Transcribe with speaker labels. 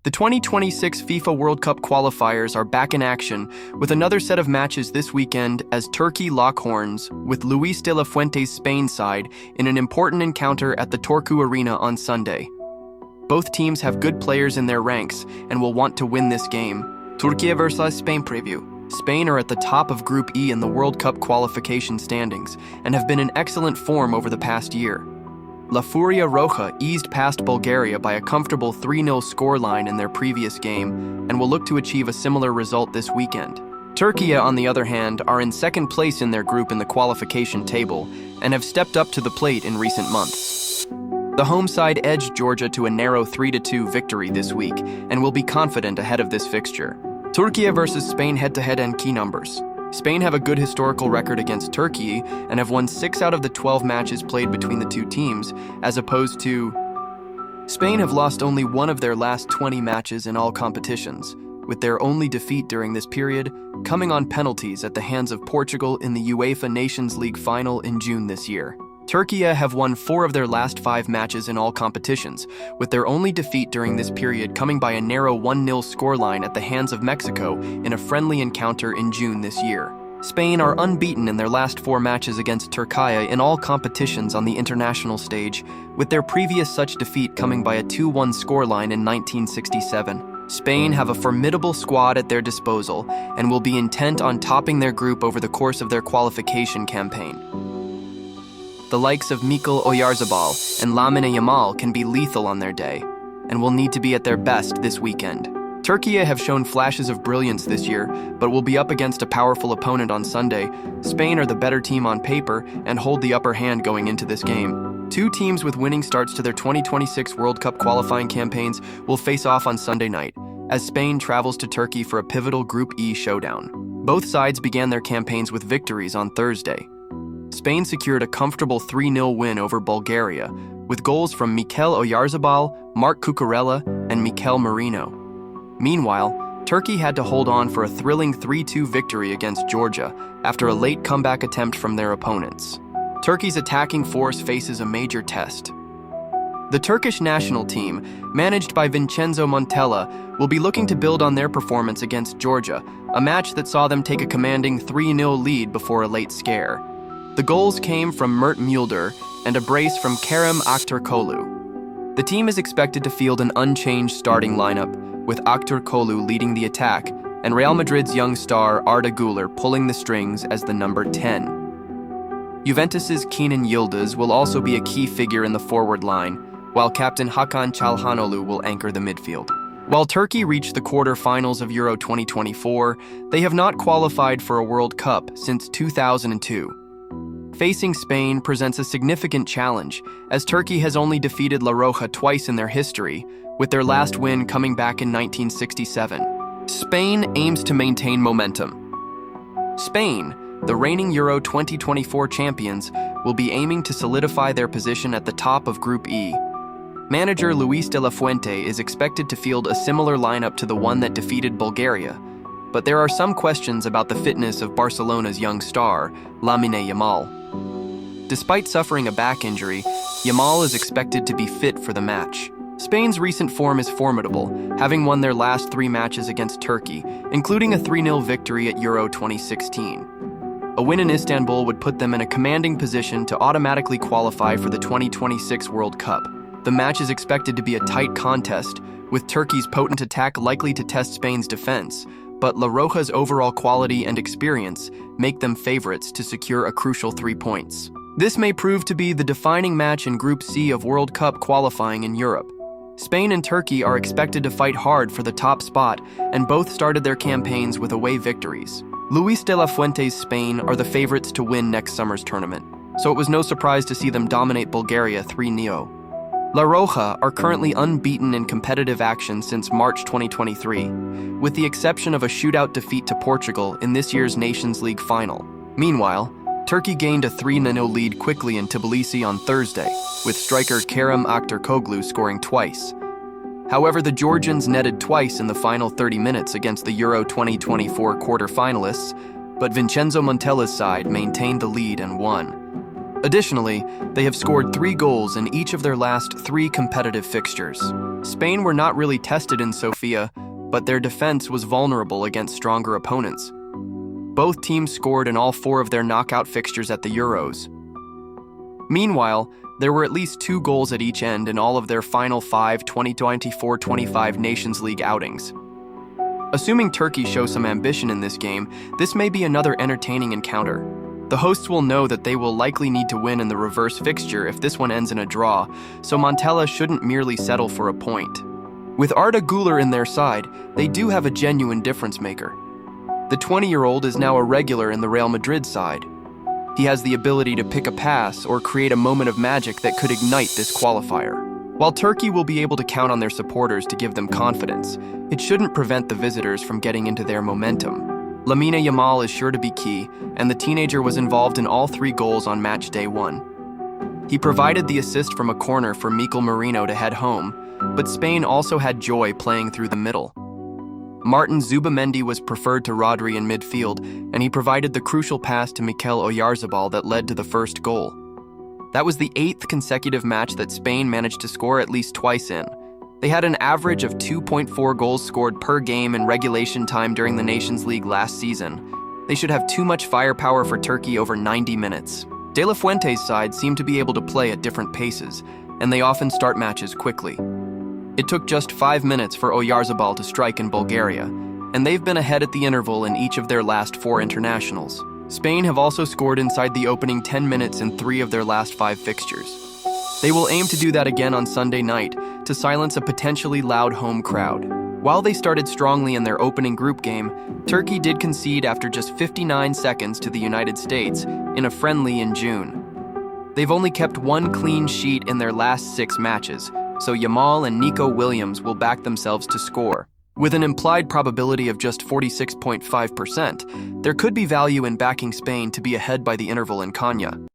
Speaker 1: The 2026 FIFA World Cup qualifiers are back in action with another set of matches this weekend as Turkey lock horns with Luis de la Fuente's Spain side in an important encounter at the Turku Arena on Sunday. Both teams have good players in their ranks and will want to win this game. Turkey vs Spain preview. Spain are at the top of Group E in the World Cup qualification standings and have been in excellent form over the past year. La Furia Roja eased past Bulgaria by a comfortable 3-0 scoreline in their previous game and will look to achieve a similar result this weekend. Turkey, on the other hand, are in second place in their group in the qualification table and have stepped up to the plate in recent months. The home side edged Georgia to a narrow 3-2 victory this week and will be confident ahead of this fixture. Turkey versus Spain head-to-head and key numbers. Spain have a good historical record against Turkey and have won 6 out of the 12 matches played between the two teams, as opposed to Spain have lost only one of their last 20 matches in all competitions, with their only defeat during this period coming on penalties at the hands of Portugal in the UEFA Nations League final in June this year. Turkey have won 4 of their last 5 matches in all competitions, with their only defeat during this period coming by a narrow 1-0 scoreline at the hands of Mexico in a friendly encounter in June this year. Spain are unbeaten in their last 4 matches against Turkey in all competitions on the international stage, with their previous such defeat coming by a 2-1 scoreline in 1967. Spain have a formidable squad at their disposal and will be intent on topping their group over the course of their qualification campaign. The likes of Mikel Oyarzabal and Lamine Yamal can be lethal on their day and will need to be at their best this weekend. Turkey have shown flashes of brilliance this year, but will be up against a powerful opponent on Sunday. Spain are the better team on paper and hold the upper hand going into this game. 2 teams with winning starts to their 2026 World Cup qualifying campaigns will face off on Sunday night, as Spain travels to Turkey for a pivotal Group E showdown. Both sides began their campaigns with victories on Thursday. Spain secured a comfortable 3-0 win over Bulgaria, with goals from Mikel Oyarzabal, Marc Cucurella, and Mikel Merino. Meanwhile, Turkey had to hold on for a thrilling 3-2 victory against Georgia after a late comeback attempt from their opponents. Turkey's attacking force faces a major test. The Turkish national team, managed by Vincenzo Montella, will be looking to build on their performance against Georgia, a match that saw them take a commanding 3-0 lead before a late scare. The goals came from Mert Mulder and a brace from Kerem Aktürkoğlu. The team is expected to field an unchanged starting lineup, with Aktürkoğlu leading the attack and Real Madrid's young star Arda Güler pulling the strings as the number 10. Juventus's Kenan Yıldız will also be a key figure in the forward line, while captain Hakan Çalhanoğlu will anchor the midfield. While Turkey reached the quarter-finals of Euro 2024, they have not qualified for a World Cup since 2002. Facing Spain presents a significant challenge, as Turkey has only defeated La Roja twice in their history, with their last win coming back in 1967. Spain aims to maintain momentum. Spain, the reigning Euro 2024 champions, will be aiming to solidify their position at the top of Group E. Manager Luis de la Fuente is expected to field a similar lineup to the one that defeated Bulgaria, but there are some questions about the fitness of Barcelona's young star, Lamine Yamal. Despite suffering a back injury, Yamal is expected to be fit for the match. Spain's recent form is formidable, having won their last 3 matches against Turkey, including a 3-0 victory at Euro 2016. A win in Istanbul would put them in a commanding position to automatically qualify for the 2026 World Cup. The match is expected to be a tight contest, with Turkey's potent attack likely to test Spain's defense, but La Roja's overall quality and experience make them favorites to secure a crucial 3 points. This may prove to be the defining match in Group C of World Cup qualifying in Europe. Spain and Turkey are expected to fight hard for the top spot, and both started their campaigns with away victories. Luis de la Fuente's Spain are the favorites to win next summer's tournament, so it was no surprise to see them dominate Bulgaria 3-0. La Roja are currently unbeaten in competitive action since March 2023, with the exception of a shootout defeat to Portugal in this year's Nations League final. Meanwhile, Turkey gained a 3-0 lead quickly in Tbilisi on Thursday, with striker Kerem Aktürkoğlu scoring twice. However, the Georgians netted twice in the final 30 minutes against the Euro 2024 quarter-finalists, but Vincenzo Montella's side maintained the lead and won. Additionally, they have scored 3 goals in each of their last 3 competitive fixtures. Spain were not really tested in Sofia, but their defense was vulnerable against stronger opponents. Both teams scored in all 4 of their knockout fixtures at the Euros. Meanwhile, there were at least 2 goals at each end in all of their final 5 2024-25 Nations League outings. Assuming Turkey shows some ambition in this game, this may be another entertaining encounter. The hosts will know that they will likely need to win in the reverse fixture if this one ends in a draw, so Montella shouldn't merely settle for a point. With Arda Güler in their side, they do have a genuine difference maker. The 20-year-old is now a regular in the Real Madrid side. He has the ability to pick a pass or create a moment of magic that could ignite this qualifier. While Turkey will be able to count on their supporters to give them confidence, it shouldn't prevent the visitors from getting into their momentum. Lamine Yamal is sure to be key, and the teenager was involved in all 3 goals on match day 1. He provided the assist from a corner for Mikel Merino to head home, but Spain also had joy playing through the middle. Martin Zubamendi was preferred to Rodri in midfield, and he provided the crucial pass to Mikel Oyarzabal that led to the first goal. That was the 8th consecutive match that Spain managed to score at least twice in. They had an average of 2.4 goals scored per game in regulation time during the Nations League last season. They should have too much firepower for Turkey over 90 minutes. De La Fuente's side seem to be able to play at different paces, and they often start matches quickly. It took just 5 minutes for Oyarzabal to strike in Bulgaria, and they've been ahead at the interval in each of their last 4 internationals. Spain have also scored inside the opening 10 minutes in 3 of their last 5 fixtures. They will aim to do that again on Sunday night to silence a potentially loud home crowd. While they started strongly in their opening group game, Turkey did concede after just 59 seconds to the United States in a friendly in June. They've only kept 1 clean sheet in their last 6 matches, so Yamal and Nico Williams will back themselves to score. With an implied probability of just 46.5%, there could be value in backing Spain to be ahead by the interval in Konya.